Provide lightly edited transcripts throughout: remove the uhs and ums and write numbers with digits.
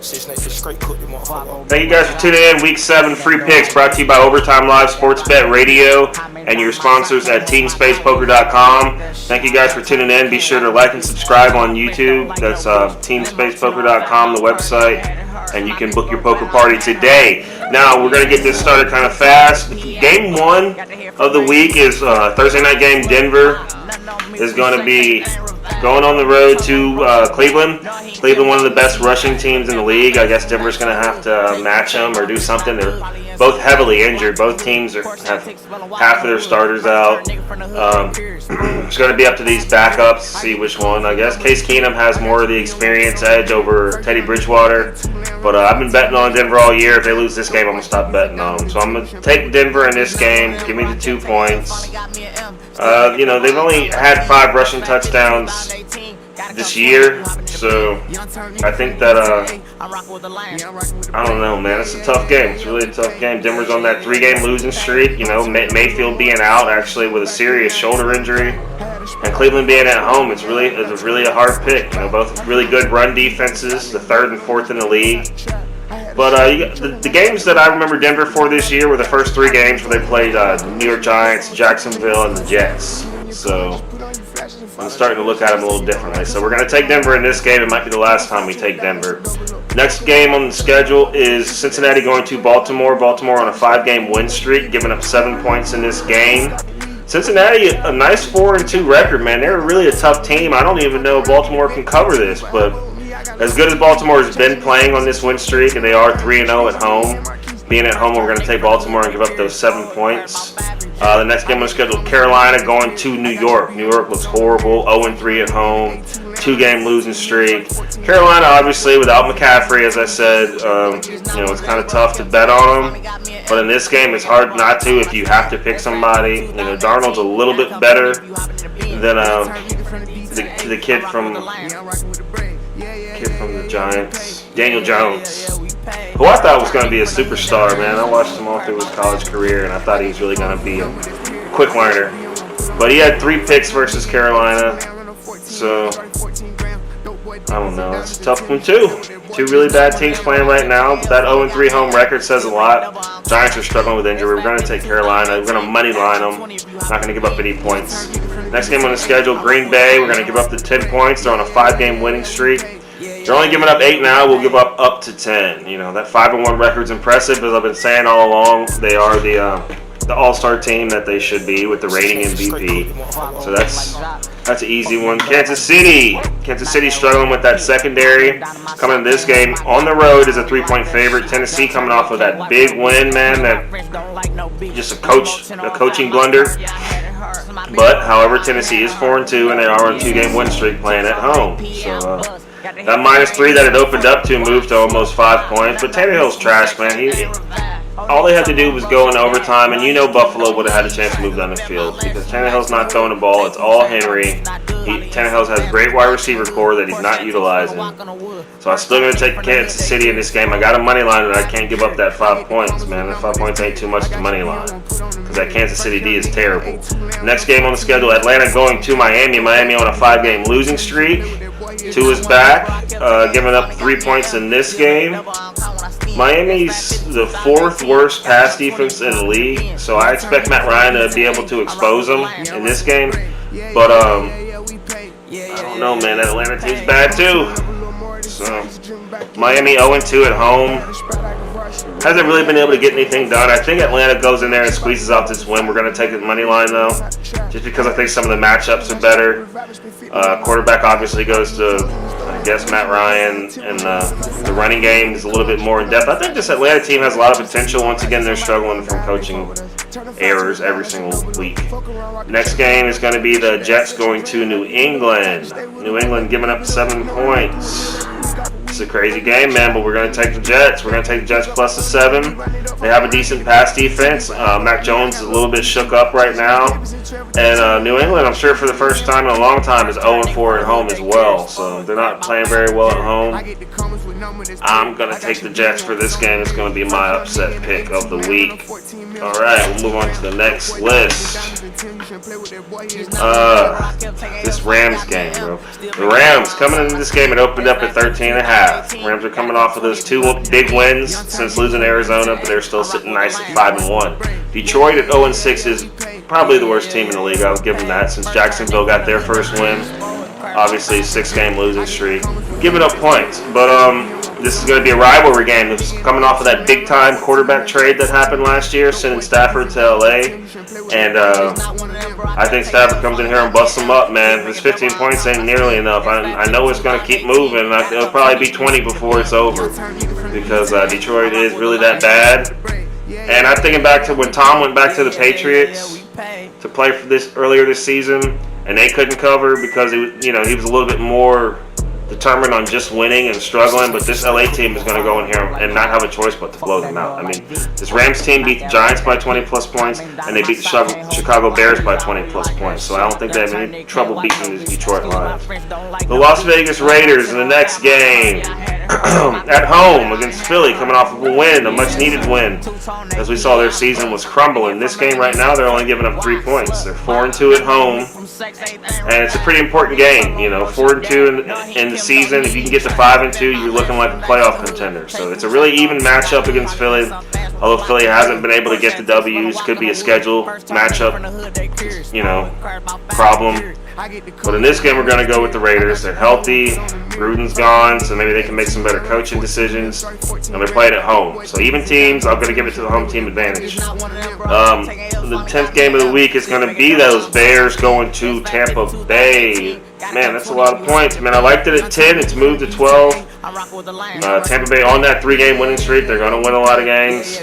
Thank you guys for tuning in. Week 7 free picks brought to you by Overtime Live Sports Bet Radio and your sponsors at TeamSpacePoker.com. Thank you guys for tuning in. Be sure to like and subscribe on YouTube. That's TeamSpacePoker.com, the website, and you can book your poker party today. Now, we're going to get this started kind of fast. Game 1 of the week is Thursday night game. Denver is going to be going on the road to Cleveland. Cleveland, one of the best rushing teams in the league. I guess Denver's going to have to match them or do something. They're both heavily injured. Both teams have half of their starters out. It's going to be up to these backups to see which one. I guess Case Keenum has more of the experience edge over Teddy Bridgewater. But I've been betting on Denver all year. If they lose this game, I'm going to stop betting on them. So I'm going to take Denver in this game. Give me the 2 points. They've only had 5 rushing touchdowns this year, so I think that, I don't know, man. It's a tough game. It's really a tough game. Denver's on that 3-game losing streak. Mayfield being out, actually, with a serious shoulder injury, and Cleveland being at home, it's really a hard pick. Both really good run defenses, the 3rd and 4th in the league. But the games that I remember Denver for this year were the first 3 games where they played the New York Giants, Jacksonville, and the Jets. So I'm starting to look at them a little differently. So we're going to take Denver in this game. It might be the last time we take Denver. Next game on the schedule is Cincinnati going to Baltimore. Baltimore on a 5-game win streak, giving up 7 points in this game. Cincinnati, a nice 4-2 record, man. They're really a tough team. I don't even know if Baltimore can cover this, but as good as Baltimore has been playing on this win streak, and they are 3-0 at home, being at home, we're going to take Baltimore and give up those 7 points. The next game on the schedule, Carolina going to New York. New York looks horrible, 0-3 at home, 2-game losing streak. Carolina, obviously, without McCaffrey, as I said, it's kind of tough to bet on them. But in this game, it's hard not to if you have to pick somebody. Darnold's a little bit better than the kid from the Giants, Daniel Jones, who I thought was going to be a superstar, man. I watched him all through his college career, and I thought he was really going to be a quick learner. But he had 3 picks versus Carolina, so I don't know. It's a tough one, too. 2 really bad teams playing right now. That 0-3 home record says a lot. Giants are struggling with injury. We're going to take Carolina. We're going to money line them. Not going to give up any points. Next game on the schedule, Green Bay. We're going to give up the 10 points. They're on a 5-game winning streak. They're only giving up 8 now. We'll give up to 10. That 5-1 record's impressive. As I've been saying all along, they are the all-star team that they should be with the reigning MVP. So that's an easy one. Kansas City struggling with that secondary. Coming to this game on the road is a 3-point favorite. Tennessee coming off of that big win, man. That just a coaching blunder. But however, Tennessee is 4-2, and they are on a 2-game win streak playing at home. So that -3 that it opened up to moved to almost 5 points. But Tannehill's trash, man. All they had to do was go in overtime, and Buffalo would have had a chance to move down the field because Tannehill's not throwing the ball. It's all Henry. Tannehill has a great wide receiver core that he's not utilizing. So I'm still going to take Kansas City in this game. I got a money line, and I can't give up that 5 points, man. That 5 points ain't too much to money line because that Kansas City D is terrible. Next game on the schedule, Atlanta going to Miami. Miami on a 5-game losing streak. 2 is back, giving up 3 points in this game. Miami's the 4th worst pass defense in the league, so I expect Matt Ryan to be able to expose them in this game. But I don't know, man. That Atlanta team's bad too. So Miami 0-2 at home. Hasn't really been able to get anything done. I think Atlanta goes in there and squeezes out this win. We're going to take the money line, though, just because I think some of the matchups are better. Quarterback obviously goes to, I guess, Matt Ryan, and the running game is a little bit more in depth. I think this Atlanta team has a lot of potential. Once again, they're struggling from coaching errors every single week. Next game is going to be the Jets going to New England. New England giving up 7 points. It's a crazy game, man, but we're going to take the Jets. We're going to take the Jets plus the 7. They have a decent pass defense. Mac Jones is a little bit shook up right now. And New England, I'm sure for the first time in a long time, is 0-4 at home as well. So they're not playing very well at home. I'm going to take the Jets for this game. It's going to be my upset pick of the week. All right, we'll move on to the next list. This Rams game, bro. The Rams coming into this game, it opened up at 13.5. path. Rams are coming off of those 2 big wins since losing to Arizona, but they're still sitting nice at 5-1. Detroit at 0-6 is probably the worst team in the league. I'll give them that since Jacksonville got their first win. Obviously, 6-game losing streak. Giving up points, but this is going to be a rivalry game. It's coming off of that big-time quarterback trade that happened last year, sending Stafford to L.A. And I think Stafford comes in here and busts them up, man. His 15 points ain't nearly enough. I know it's going to keep moving. It'll probably be 20 before it's over because Detroit is really that bad. And I'm thinking back to when Tom went back to the Patriots to play for this earlier this season, and they couldn't cover because he was a little bit more determined on just winning and struggling, but this LA team is going to go in here and not have a choice but to blow them out. I mean, this Rams team beat the Giants by 20-plus points, and they beat the Chicago Bears by 20-plus points, so I don't think they have any trouble beating the Detroit Lions. The Las Vegas Raiders in the next game at home against Philly, coming off of a win, a much-needed win. As we saw, their season was crumbling. This game right now, they're only giving up 3 points. They're 4-2 at home, and it's a pretty important game. 4-2 in the season. If you can get to 5-2, you're looking like a playoff contender. So it's a really even matchup against Philly. Although Philly hasn't been able to get the W's, could be a schedule matchup, problem. But in this game, we're going to go with the Raiders. They're healthy. Gruden's gone, so maybe they can make some better coaching decisions. And they're playing at home. So even teams, I'm going to give it to the home team advantage. The 10th game of the week is going to be those Bears going to Tampa Bay. Man, that's a lot of points. Man, I liked it at 10. It's moved to 12. Tampa Bay on that 3-game winning streak. They're going to win a lot of games.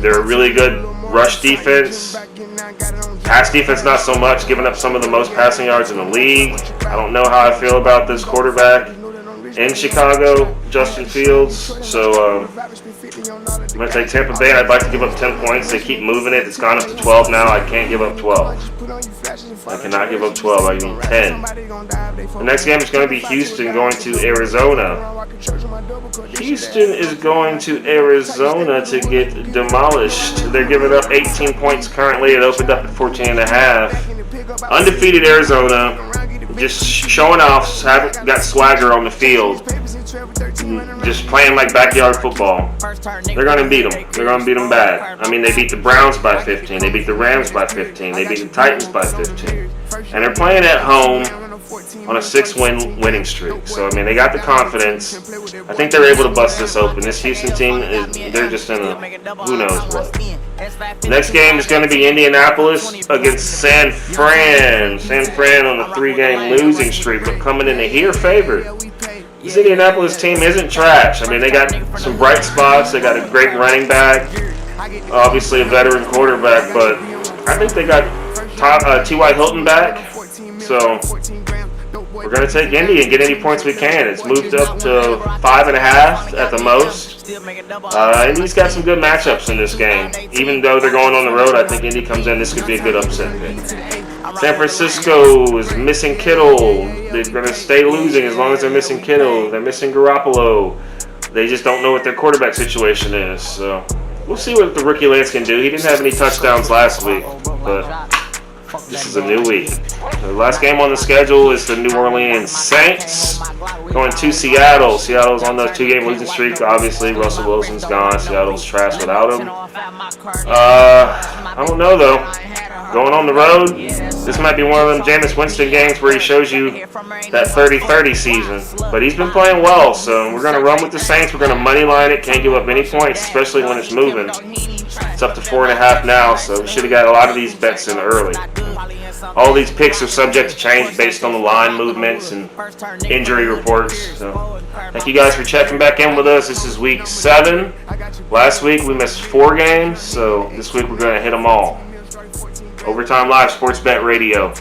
They're a really good rush defense. Pass defense, not so much, giving up some of the most passing yards in the league. I don't know how I feel about this quarterback in Chicago, Justin Fields. So I'm going to take Tampa Bay. I'd like to give up 10 points. They keep moving it. It's gone up to 12 now. I can't give up 12. I cannot give up 12. I need 10. The next game is going to be Houston going to Arizona. Houston is going to Arizona to get demolished. They're giving up 18 points currently. It opened up at 14.5. Undefeated Arizona, just showing off, got swagger on the field. Just playing like backyard football. They're going to beat them. They're going to beat them bad. I mean, they beat the Browns by 15. They beat the Rams by 15. They beat the Titans by 15. And they're playing at home on a 6-win winning streak. So, I mean, they got the confidence. I think they're able to bust this open. This Houston team, they're just in a who knows what. Next game is going to be Indianapolis against San Fran. San Fran on a 3-game losing streak, but coming into here favored. This Indianapolis team isn't trash. I mean, they got some bright spots. They got a great running back. Obviously a veteran quarterback, but I think they got T.Y. Hilton back. So we're going to take Indy and get any points we can. It's moved up to 5.5 at the most. Indy's got some good matchups in this game. Even though they're going on the road, I think Indy comes in. This could be a good upset pick. San Francisco is missing Kittle. They're going to stay losing as long as they're missing Kittle. They're missing Garoppolo. They just don't know what their quarterback situation is. So we'll see what the rookie Lance can do. He didn't have any touchdowns last week, but this is a new week. The last game on the schedule is the New Orleans Saints going to Seattle. Seattle's on the 2-game losing streak. Obviously, Russell Wilson's gone. Seattle's trash without him. I don't know, though. Going on the road, this might be one of them Jameis Winston games where he shows you that 30-30 season. But he's been playing well, so we're going to run with the Saints. We're going to money line it. Can't give up any points, especially when it's moving. It's up to 4.5 now, so we should have got a lot of these bets in early. All these picks are subject to change based on the line movements and injury reports. So thank you guys for checking back in with us. This is week 7. Last week we missed 4 games, so this week we're going to hit them all. Overtime Live Sports Bet Radio.